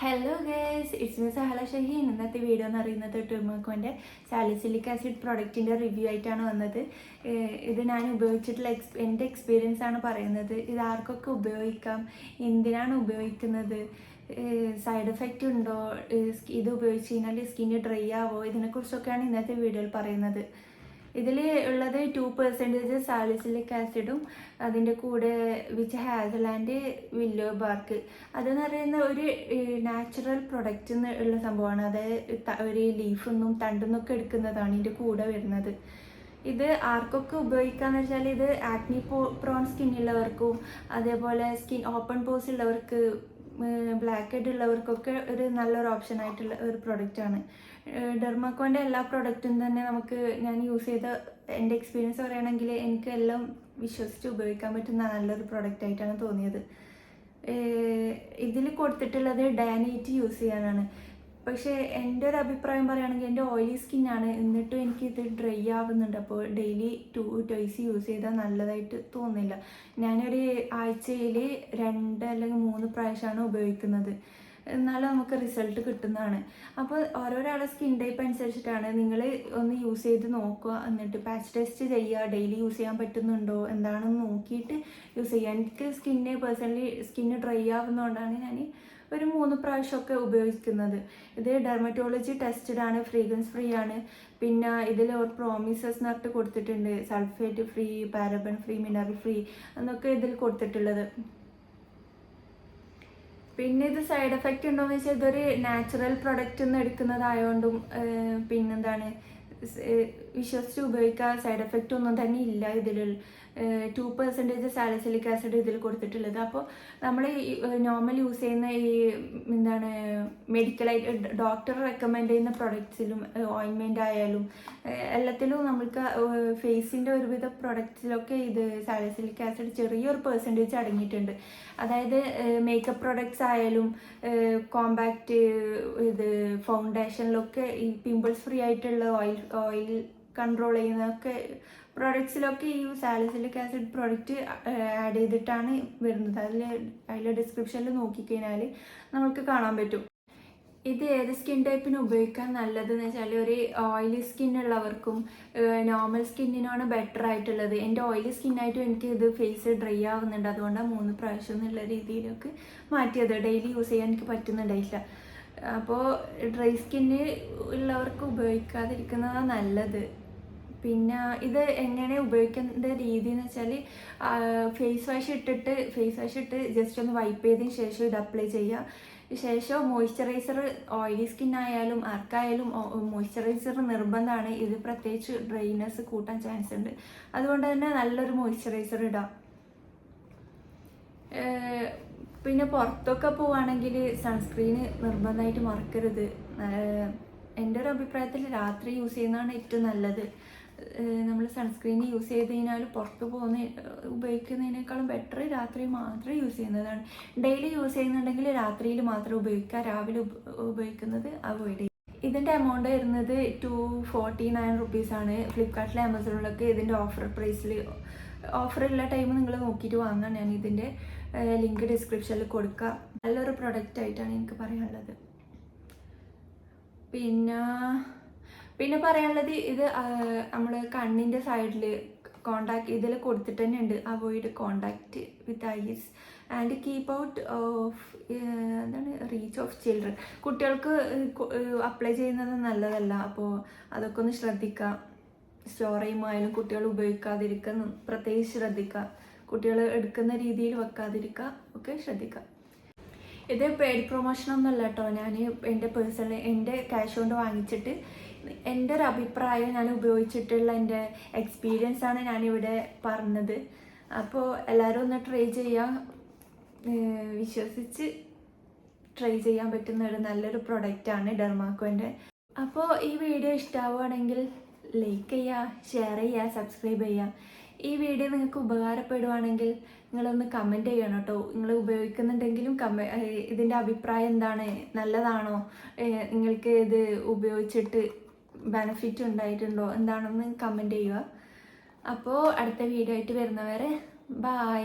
Hello guys, it's me Sahala Shaheen. ഇന്നത്തെ video എന്ന് പറയുന്നത് ടുർമക്കോൻ്റെ സാലിസിലിക് ആസിഡ് പ്രൊഡക്റ്റിൻ്റെ റിവ്യൂ ആയിട്ടാണ് വന്നത്. ഇത് ഞാൻ ഉപയോഗിച്ചിട്ടുള്ള എൻ്റെ എക്സ്പീരിയൻസ് ആണ് പറയുന്നത്. ഇത് ആർക്കൊക്കെ ഉപയോഗിക്കാം, എന്തിനാണ് ഉപയോഗിക്കുന്നത്, സൈഡ് എഫക്റ്റ് ഉണ്ടോ, ഇത് ഉപയോഗിച്ച് കഴിഞ്ഞാൽ സ്കിന്ന് ഡ്രൈ ആവോ, ഇതിനെക്കുറിച്ചൊക്കെയാണ് ഇന്നത്തെ വീഡിയോയിൽ പറയുന്നത്. ഇതിൽ ഉള്ളത് 2% സാലിസിലിക് ആസിഡും അതിൻ്റെ കൂടെ വിച്ച് ഹാസലാൻഡ് വില്ലോ ബാർക്ക്. അതെന്ന് പറയുന്ന ഒരു നാച്ചുറൽ പ്രൊഡക്റ്റ് ഉള്ള സംഭവമാണ്. അതായത് ഒരു ലീഫൊന്നും തണ്ടെന്നൊക്കെ എടുക്കുന്നതാണ് ഇതിൻ്റെ കൂടെ വരുന്നത്. ഇത് ആർക്കൊക്കെ ഉപയോഗിക്കാന്ന് വെച്ചാൽ ഇത് ആക്നി പ്രോൺ സ്കിന്നുള്ളവർക്കും അതേപോലെ സ്കിൻ ഓപ്പൺ പോസ് ഉള്ളവർക്ക്, ബ്ലാക്ക് ഹെഡ് ഉള്ളവർക്കൊക്കെ ഒരു നല്ലൊരു ഓപ്ഷൻ ആയിട്ടുള്ള ഒരു പ്രൊഡക്റ്റാണ്. ഡെർമാക്കോൻ്റെ എല്ലാ പ്രൊഡക്റ്റും തന്നെ ഞാൻ യൂസ് ചെയ്ത എൻ്റെ എക്സ്പീരിയൻസ് പറയുകയാണെങ്കിൽ എനിക്ക് എല്ലാം വിശ്വസിച്ച് ഉപയോഗിക്കാൻ പറ്റുന്ന നല്ലൊരു പ്രൊഡക്റ്റ് ആയിട്ടാണ് തോന്നിയത്. ഇതിൽ കൊടുത്തിട്ടുള്ളത് ഡേ നൈറ്റ് യൂസ് ചെയ്യാനാണ്. പക്ഷേ എൻ്റെ ഒരു അഭിപ്രായം പറയുകയാണെങ്കിൽ എൻ്റെ ഓയിലി സ്കിന്നാണ്, എന്നിട്ടും എനിക്കിത് ഡ്രൈ ആവുന്നുണ്ട്. അപ്പോൾ ഡെയിലി ട്വൈസ് യൂസ് ചെയ്താൽ നല്ലതായിട്ട് തോന്നുന്നില്ല. ഞാനൊരു ആഴ്ചയിൽ 2 അല്ലെങ്കിൽ 3 പ്രാവശ്യമാണ് ഉപയോഗിക്കുന്നത്. എന്നാലും നമുക്ക് റിസൾട്ട് കിട്ടുന്നതാണ്. അപ്പോൾ ഓരോരാളുടെ സ്കിൻ ടൈപ്പ് അനുസരിച്ചിട്ടാണ്. നിങ്ങൾ ഒന്ന് യൂസ് ചെയ്ത് നോക്കുക, എന്നിട്ട് പാച്ച് ടെസ്റ്റ് ചെയ്യുക, ഡെയിലി യൂസ് ചെയ്യാൻ പറ്റുന്നുണ്ടോ എന്താണെന്ന് നോക്കിയിട്ട് യൂസ് ചെയ്യുക. എനിക്ക് പേഴ്സണലി സ്കിന്ന് ഡ്രൈ ആവുന്നതുകൊണ്ടാണ് ഞാൻ ഒരു 3 പ്രാവശ്യമൊക്കെ ഉപയോഗിക്കുന്നത്. ഇത് ഡെർമറ്റോളജി ടെസ്റ്റഡ് ആണ്, ഫ്രീഗ്രൻസ് ഫ്രീ ആണ്. പിന്നെ ഇതിൽ ഒരു പ്രോമിസസ് എന്നിട്ട് കൊടുത്തിട്ടുണ്ട്, sulphate free, paraben free, mineral free എന്നൊക്കെ ഇതിൽ കൊടുത്തിട്ടുള്ളത്. പിന്നെ ഇത് സൈഡ് എഫക്റ്റ് ഉണ്ടോയെന്ന് വെച്ചാൽ ഇതൊരു നാച്ചുറൽ പ്രൊഡക്റ്റ് നിന്ന് എടുക്കുന്നതായതുകൊണ്ടും പിന്നെന്താണ് വിശ്വസിച്ച് ഉപയോഗിക്കാൻ സൈഡ് എഫക്റ്റ് ഒന്നും തന്നെ ഇല്ല. ഇതിൽ 2% സാലിസിലിക് ആസിഡ് ഇതിൽ കൊടുത്തിട്ടുള്ളത്. അപ്പോൾ നമ്മൾ നോർമൽ യൂസ് ചെയ്യുന്ന മെഡിക്കലായിട്ട് ഡോക്ടർ റെക്കമെൻഡ് ചെയ്യുന്ന പ്രൊഡക്ട്സിലും ഓയിൻമെൻ്റ് ആയാലും എല്ലാത്തിലും നമുക്ക് ഫേസിൻ്റെ ഒരുവിധ പ്രൊഡക്ട്സിലൊക്കെ ഇത് സാലിസിലിക് ആസിഡ് ചെറിയൊരു പെർസെൻറ്റേജ് അടങ്ങിയിട്ടുണ്ട്. അതായത് മേക്കപ്പ് പ്രൊഡക്ട്സ് ആയാലും കോമ്പാക്റ്റ് ഫൗണ്ടേഷനിലൊക്കെ ഈ പിമ്പിൾസ് ഫ്രീ ആയിട്ടുള്ള ഓയിൽ കൺട്രോൾ ചെയ്യുന്നതൊക്കെ പ്രൊഡക്ട്സിലൊക്കെ ഈ സാലിസിലിക് ആസിഡ് പ്രൊഡക്റ്റ് ആഡ് ചെയ്തിട്ടാണ് വരുന്നത്. അതിൽ ഡിസ്ക്രിപ്ഷനിൽ നോക്കിക്കഴിഞ്ഞാൽ നമുക്ക് കാണാൻ പറ്റും. ഇത് ഏത് സ്കിൻ ടൈപ്പിന് ഉപയോഗിക്കാൻ നല്ലതെന്ന് വെച്ചാൽ ഒരു ഓയിലി സ്കിന്നുള്ളവർക്കും നോർമൽ സ്കിന്നിനാണ് ബെറ്റർ ആയിട്ടുള്ളത്. എൻ്റെ ഓയിലി സ്കിന്നായിട്ടും എനിക്ക് ഇത് ഫേസ് ഡ്രൈ ആവുന്നുണ്ട്. അതുകൊണ്ടാണ് 3 പ്രാവശ്യം എന്നുള്ള രീതിയിലൊക്കെ മാറ്റിയത്. ഡെയിലി യൂസ് ചെയ്യാൻ എനിക്ക് പറ്റുന്നുണ്ടായില്ല. അപ്പോൾ ഡ്രൈ സ്കിന്ന് ഉള്ളവർക്ക് ഉപയോഗിക്കാതിരിക്കുന്നതാണ് നല്ലത്. പിന്നെ ഇത് എങ്ങനെ ഉപയോഗിക്കേണ്ട രീതി എന്ന് വെച്ചാൽ ഫേസ് വാഷ് ഇട്ട് ജസ്റ്റ് ഒന്ന് വൈപ്പ് ചെയ്തതിന് ശേഷം ഇത് അപ്ലൈ ചെയ്യുക. ശേഷം മോയ്സ്ചറൈസർ, ഓയിലി സ്കിൻ ആയാലും ആർക്കായാലും മോയ്സ്ചറൈസർ നിർബന്ധമാണ്. ഇത് പ്രത്യേകിച്ച് ഡ്രൈനെസ് കൂട്ടാൻ ചാൻസ് ഉണ്ട്. അതുകൊണ്ട് തന്നെ നല്ലൊരു മോയ്സ്ചറൈസർ ഇടാം. പിന്നെ പുറത്തൊക്കെ പോവുകയാണെങ്കിൽ സൺസ്ക്രീന് നിർബന്ധമായിട്ട് മറക്കരുത്. എൻ്റെ ഒരു അഭിപ്രായത്തിൽ രാത്രി യൂസ് ചെയ്യുന്നതാണ് ഏറ്റവും നല്ലത്. നമ്മൾ സൺസ്ക്രീൻ യൂസ് ചെയ്ത് കഴിഞ്ഞാൽ പുറത്ത് ഉപയോഗിക്കുന്നതിനേക്കാളും ബെറ്റർ രാത്രി മാത്രം യൂസ് ചെയ്യുന്നതാണ്. ഡെയിലി യൂസ് ചെയ്യുന്നുണ്ടെങ്കിൽ രാത്രിയിൽ മാത്രം ഉപയോഗിക്കുക, രാവിലെ ഉപയോഗിക്കുന്നത് അവോയ്ഡ് ചെയ്യുക. ഇതിൻ്റെ എമൗണ്ട് വരുന്നത് 249 റുപ്പീസാണ്. ഫ്ലിപ്കാർട്ടിലും ആമസോണിലൊക്കെ ഇതിൻ്റെ ഓഫറുള്ള ടൈം നിങ്ങൾ നോക്കിയിട്ട് വാങ്ങാൻ. ഞാൻ ഇതിൻ്റെ ലിങ്ക് ഡിസ്ക്രിപ്ഷനിൽ കൊടുക്കുക. നല്ലൊരു പ്രൊഡക്റ്റ് ആയിട്ടാണ് എനിക്ക് പറയാനുള്ളത്. പിന്നെ പറയാനുള്ളത്, ഇത് നമ്മൾ കണ്ണിൻ്റെ സൈഡിൽ ഇതിൽ കൊടുത്തിട്ട് തന്നെ ഉണ്ട്, avoid contact with eyes and keep out of reach of children. കുട്ടികൾക്ക് അപ്ലൈ ചെയ്യുന്നത് നല്ലതല്ല. അപ്പോൾ അതൊക്കെ ഒന്ന് ശ്രദ്ധിക്കുക. സ്റ്റോർ ചെയ്യുമ്പോഴായാലും കുട്ടികൾ ഉപയോഗിക്കാതിരിക്കാൻ പ്രത്യേകിച്ച് ശ്രദ്ധിക്കുക. കുട്ടികൾ എടുക്കുന്ന രീതിയിൽ വെക്കാതിരിക്കുക ഒക്കെ ശ്രദ്ധിക്കുക. ഇത് പെയ്ഡ് പ്രൊമോഷനൊന്നുമല്ല കേട്ടോ. ഞാൻ എൻ്റെ ക്യാഷ് കൊണ്ട് വാങ്ങിച്ചിട്ട് എൻ്റെ ഒരു അഭിപ്രായം, ഞാൻ ഉപയോഗിച്ചിട്ടുള്ള എൻ്റെ എക്സ്പീരിയൻസ് ആണ് ഞാനിവിടെ പറഞ്ഞത്. അപ്പോൾ എല്ലാവരും ഒന്ന് ട്രൈ ചെയ്യുക. വിശ്വസിച്ച് ട്രൈ ചെയ്യാൻ പറ്റുന്ന ഒരു നല്ലൊരു പ്രൊഡക്റ്റാണ് ഡെർമാക്കോൻ്റെ. അപ്പോൾ ഈ വീഡിയോ ഇഷ്ടമാവുകയാണെങ്കിൽ ലൈക്ക് ചെയ്യുക, ഷെയർ ചെയ്യുക, സബ്സ്ക്രൈബ് ചെയ്യുക. ഈ വീഡിയോ നിങ്ങൾക്ക് ഉപകാരപ്പെടുവാണെങ്കിൽ നിങ്ങളൊന്ന് കമൻറ്റ് ചെയ്യണം കേട്ടോ. നിങ്ങൾ ഉപയോഗിക്കുന്നുണ്ടെങ്കിലും ഇതിൻ്റെ അഭിപ്രായം എന്താണ്, നല്ലതാണോ, നിങ്ങൾക്ക് ഇത് ഉപയോഗിച്ചിട്ട് ബെനിഫിറ്റ് ഉണ്ടായിട്ടുണ്ടോ എന്താണെന്ന് കമൻറ്റ് ചെയ്യുക. അപ്പോൾ അടുത്ത വീഡിയോ ആയിട്ട് വരുന്നവരെ ബൈ.